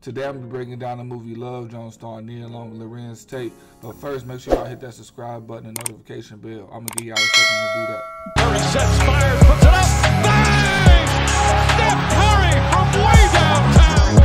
Today I'm gonna be breaking down the movie Love Jones starring Nia Long and Lorenz Tate. But first, make sure y'all hit that subscribe button and notification bell. I'm gonna give y'all a second to do that. Curry sets, fires, puts it up, bang! Steph Curry from way downtown.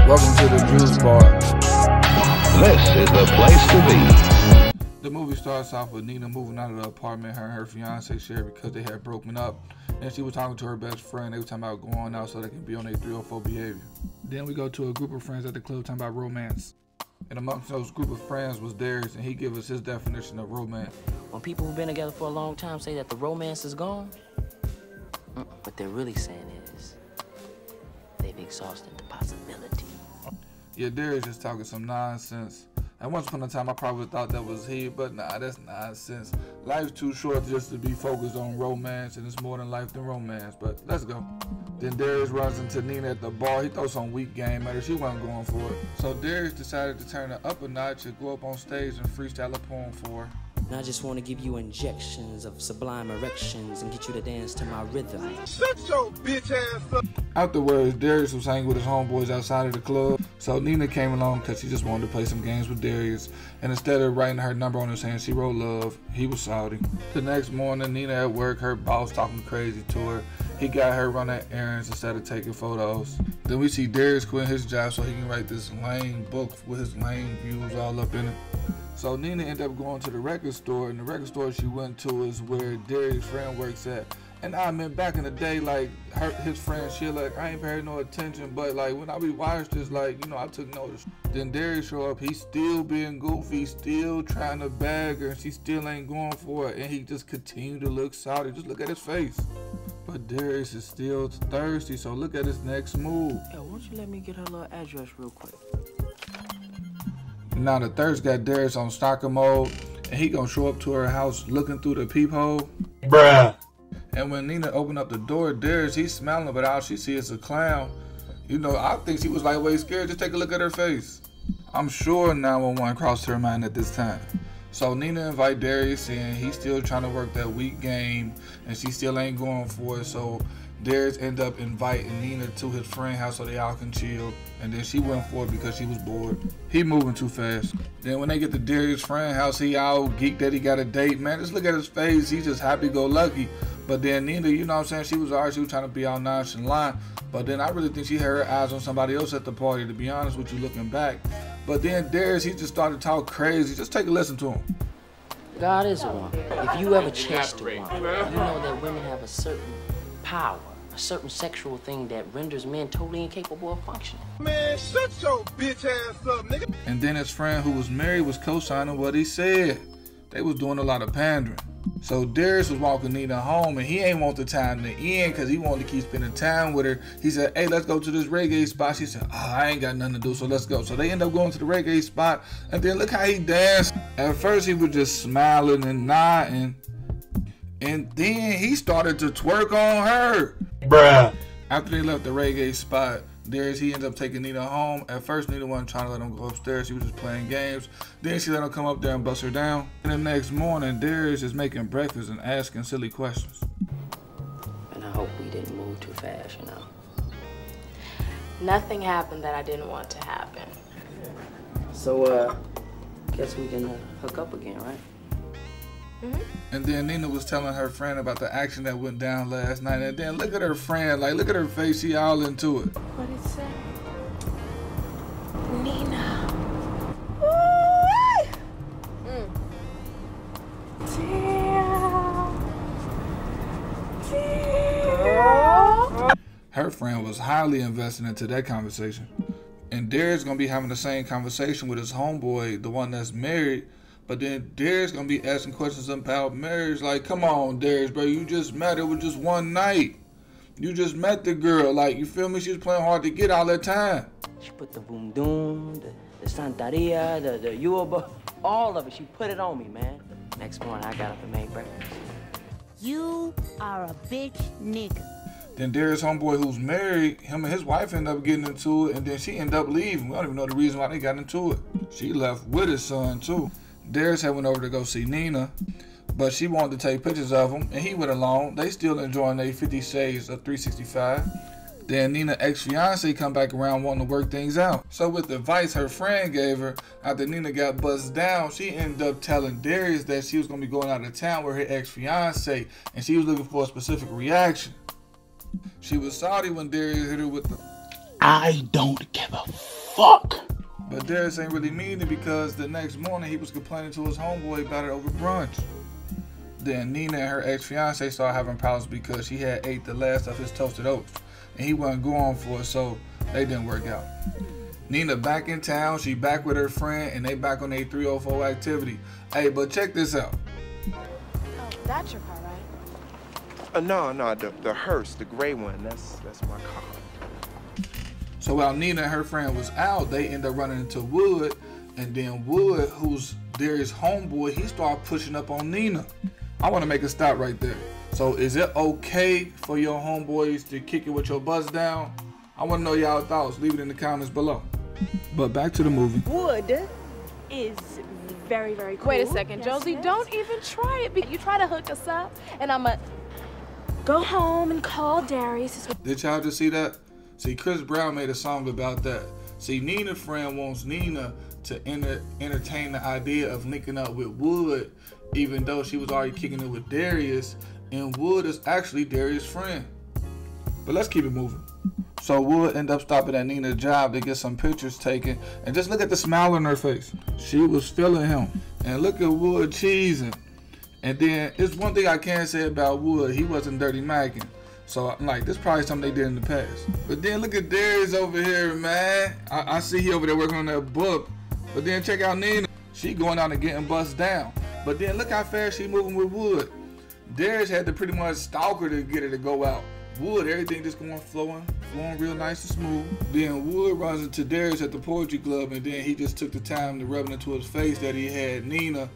Welcome to the JuiceBar. This is the place to be. The movie starts off with Nina moving out of the apartment her and her fiance shared because they had broken up, and she was talking to her best friend. They were talking about going out so they can be on their 304 behavior. Then we go to a group of friends at the club talking about romance. And amongst those group of friends was Darius, and he gave us his definition of romance. When people who've been together for a long time say that the romance is gone, what they're really saying is they've exhausted the possibility. Yeah, Darius just talking some nonsense. At once upon a time, I probably thought that was he, but nah, that's nonsense. Life's too short just to be focused on romance, and it's more than life than romance, but let's go. Then Darius runs into Nina at the bar. He throws some weak game at her. She wasn't going for it. So Darius decided to turn it up a notch and go up on stage and freestyle a poem for her. And I just want to give you injections of sublime erections and get you to dance to my rhythm. Shut your bitch ass up. Afterwards, Darius was hanging with his homeboys outside of the club. So Nina came along because she just wanted to play some games with Darius. And instead of writing her number on his hand, she wrote love. He was salty. The next morning, Nina at work, her boss talking crazy to her. He got her running errands instead of taking photos. Then we see Darius quit his job so he can write this lame book with his lame views all up in it. So Nina ended up going to the record store, and the record store she went to is where Darius' friend works at. And I mean, back in the day, like, his friend, she like, I ain't paid no attention, but like, when I rewatched this, like, you know, I took notice. Then Darius show up, he's still being goofy, still trying to bag her, and she still ain't going for it, and he just continued to look salty. Just look at his face. But Darius is still thirsty, so look at his next move. Yo, why don't you let me get her little address real quick? Now the thirst got Darius on stalker mode, and he gonna show up to her house looking through the peephole. Bruh. And when Nina opened up the door, Darius, he's smiling, but all she sees is a clown. You know, I think she was like way scared. Just take a look at her face. I'm sure 911 crossed her mind at this time. So Nina invite Darius in. He's still trying to work that weak game, and she still ain't going for it. So Darius ended up inviting Nina to his friend's house so they all can chill. And then she went for it because she was bored. He moving too fast. Then when they get to Darius' friend's house, he all geeked that he got a date. Man, just look at his face. He's just happy-go-lucky. But then Nina, you know what I'm saying, she was trying to be all nonchalant. But then I really think she had her eyes on somebody else at the party, to be honest with you, looking back. But then Darius, he just started to talk crazy. Just take a listen to him. God is a woman. If you ever chased a woman, you know that women have a certain power, a certain sexual thing that renders men totally incapable of functioning. Man, shut your bitch ass up, nigga. And then his friend who was married was co-signing what he said. They was doing a lot of pandering. So Darius was walking Nina home, and he ain't want the time to end because he wanted to keep spending time with her. He said, hey, let's go to this reggae spot. She said, oh, I ain't got nothing to do, so let's go. So they end up going to the reggae spot, and then look how he danced. At first, he was just smiling and nodding, and then he started to twerk on her. Bruh. After they left the reggae spot, Darius, he ended up taking Nina home. At first, Nina wasn't trying to let him go upstairs. She was just playing games. Then she let him come up there and bust her down. And the next morning, Darius is making breakfast and asking silly questions. And I hope we didn't move too fast, you know. Nothing happened that I didn't want to happen. So, guess we can hook up again, right? Mm-hmm. And then Nina was telling her friend about the action that went down last night. And then look at her friend, like, look at her face. She all into it. What did it say? Nina. Damn. Her friend was highly invested into that conversation. And Darius gonna be having the same conversation with his homeboy, the one that's married. But then Darius gonna be asking questions about marriage. Like, come on, Darius, bro, you just met her with just one night. You just met the girl. Like, you feel me? She was playing hard to get all that time. She put the boom doom, the Santeria, the Yuba, all of it. She put it on me, man. Next morning, I got up and made breakfast. You are a bitch nigga. Then Darius' homeboy who's married, him and his wife end up getting into it, and then she end up leaving. We don't even know the reason why they got into it. She left with his son, too. Darius had went over to go see Nina, But she wanted to take pictures of him, and he went along. They still enjoying their 50 Shades of 365. Then Nina's ex-fiance come back around wanting to work things out. So with the advice her friend gave her, after Nina got buzzed down, she ended up telling Darius that she was going to be going out of town with her ex-fiance, and she was looking for a specific reaction. She was salty when Darius hit her with the I don't give a fuck. But Darius ain't really mean it because the next morning he was complaining to his homeboy about it over brunch. Then Nina and her ex-fiance started having problems because she had ate the last of his toasted oats. And he wasn't going for it, so they didn't work out. Nina back in town, she back with her friend, and they back on their 304 activity. Hey, but check this out. Oh, that's your car, right? No, the hearse, the gray one, that's my car. So while Nina and her friend was out, they end up running into Wood, and then Wood, who's Darius' homeboy, he started pushing up on Nina. I want to make a stop right there. So is it okay for your homeboys to kick it with your buzz down? I want to know y'all thoughts. Leave it in the comments below. But back to the movie. Wood is very, very cool. Wait a second, Yes, Josie, yes. don't even try it. You try to hook us up, and I'ma go home and call Darius. Did y'all just see that? See, Chris Brown made a song about that. See, Nina's friend wants Nina to entertain the idea of linking up with Wood, even though she was already kicking it with Darius, and Wood is actually Darius' friend. But let's keep it moving. So Wood ended up stopping at Nina's job to get some pictures taken, and just look at the smile on her face. She was feeling him. And look at Wood cheesing. And then, it's one thing I can say about Wood, he wasn't dirty macking. So, like, this is probably something they did in the past. But then look at Darius over here, man. I see he over there working on that book. But then check out Nina. She going out and getting bust down. But then look how fast she moving with Wood. Darius had to pretty much stalk her to get her to go out. Wood, everything just going flowing real nice and smooth. Then Wood runs into Darius at the poetry club, and then he just took the time to rub it into his face that he had Nina.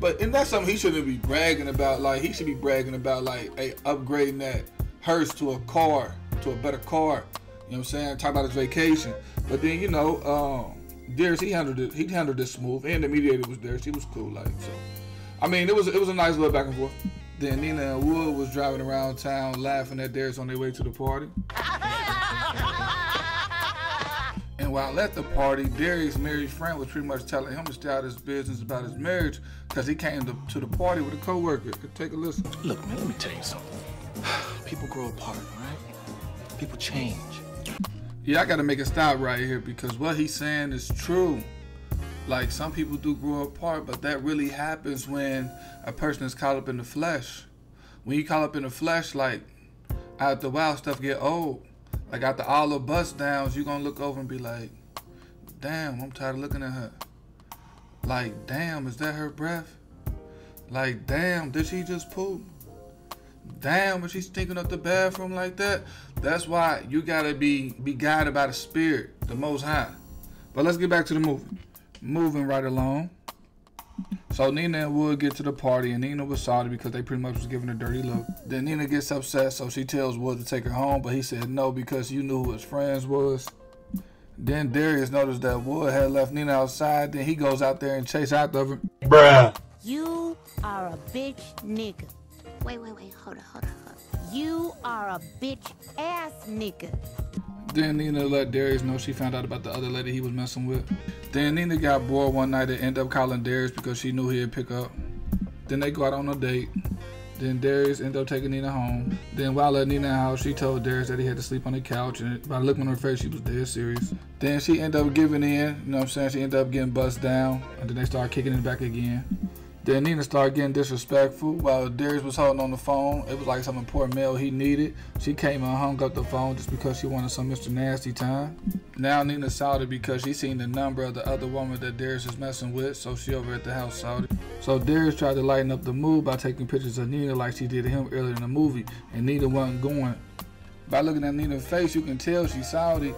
And that's something he shouldn't be bragging about. Like, he should be bragging about, like, hey, upgrading that hearse to a car, to a better car. You know what I'm saying? Talk about his vacation. But then, you know, Darius, he handled it smooth, and the mediator was there. She was cool, like, so. I mean, it was a nice little back and forth. Then Nina and Wood was driving around town laughing at Darius on their way to the party. And while at the party, Darius' married friend was pretty much telling him to stay out of his business about his marriage because he came to the party with a coworker. Take a listen. Look, man, let me tell you something. People grow apart, right? People change. Yeah, I got to make a stop right here because what he's saying is true. Like, some people do grow apart, but that really happens when a person is caught up in the flesh. When you caught up in the flesh, like, after a while, stuff get old. Like, after all the bust downs, you're going to look over and be like, damn, I'm tired of looking at her. Like, damn, is that her breath? Like, damn, did she just poop? Damn, is she stinking up the bathroom like that? That's why you got to be guided by the Spirit, the Most High. But let's get back to the movie. Moving right along. So Nina and Wood get to the party, and Nina was sorry because they pretty much was giving a dirty look. Then Nina gets upset, so she tells Wood to take her home, but he said no because you knew who his friends was. Then Darius noticed that Wood had left Nina outside. Then he goes out there and chases after her. Bruh. You are a bitch nigga. Wait, hold on. You are a bitch ass nigga. Then Nina let Darius know she found out about the other lady he was messing with. Then Nina got bored one night and ended up calling Darius because she knew he'd pick up. Then they go out on a date. Then Darius ended up taking Nina home. Then while at Nina's house, she told Darius that he had to sleep on the couch, and by looking on her face, she was dead serious. Then she ended up giving in, you know what I'm saying? She ended up getting bust down, and then they started kicking it back again. Then Nina started getting disrespectful while Darius was holding on the phone. It was like some important mail he needed. She came and hung up the phone just because she wanted some Mr. Nasty time. Now Nina's salty because she seen the number of the other woman that Darius is messing with, so she over at the house salty. So Darius tried to lighten up the mood by taking pictures of Nina like she did to him earlier in the movie, and Nina wasn't going. By looking at Nina's face, you can tell she's salty.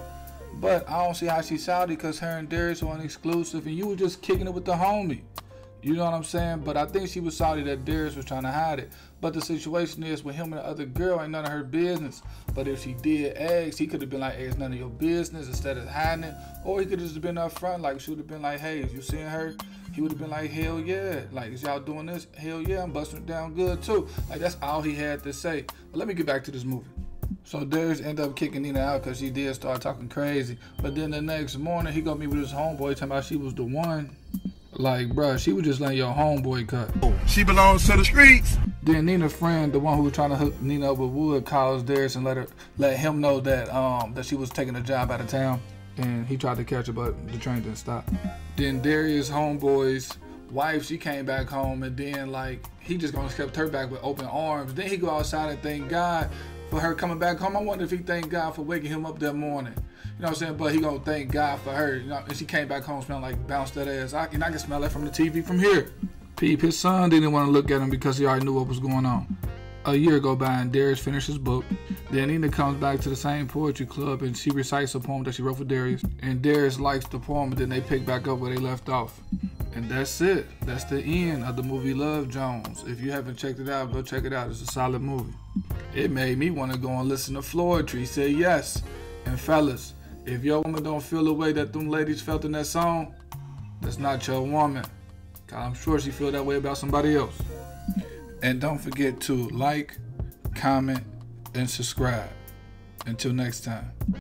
But I don't see how she's salty because her and Darius were exclusive, and you were just kicking it with the homie. You know what I'm saying? But I think she was sorry that Darius was trying to hide it. But the situation is with him and the other girl ain't none of her business. But if she did ask, he could have been like, hey, it's none of your business instead of hiding it. Or he could have just been up front, like she would have been like, hey, is you seeing her? he would have been like, hell yeah. Like, is y'all doing this? Hell yeah, I'm busting it down good too. Like, that's all he had to say. But let me get back to this movie. So Darius ended up kicking Nina out because she did start talking crazy. But then the next morning, he got me with his homeboy talking about she was the one. Like, bruh, she was just letting your homeboy cut. She belongs to the streets. Then Nina's friend, the one who was trying to hook Nina up with Wood, calls Darius and let him know that that she was taking a job out of town. And he tried to catch her, but the train didn't stop. Then Darius' homeboy's wife, she came back home, and then like he just gonna kept her back with open arms. Then he go outside and thank God for her coming back home. I wonder if he thanked God for waking him up that morning. You know what I'm saying? But he gonna thank God for her. You know, and she came back home smelling like bounced that ass. I can smell that from the TV from here. Peep, his son didn't want to look at him because he already knew what was going on. A year go by and Darius finished his book. Then Nina comes back to the same poetry club and she recites a poem that she wrote for Darius. And Darius likes the poem, and then they pick back up where they left off. And that's it. That's the end of the movie Love Jones. If you haven't checked it out, go check it out. It's a solid movie. It made me want to go and listen to Floetry say yes. And fellas, if your woman don't feel the way that them ladies felt in that song, that's not your woman. Cause I'm sure she feel that way about somebody else. And don't forget to like, comment, and subscribe. Until next time.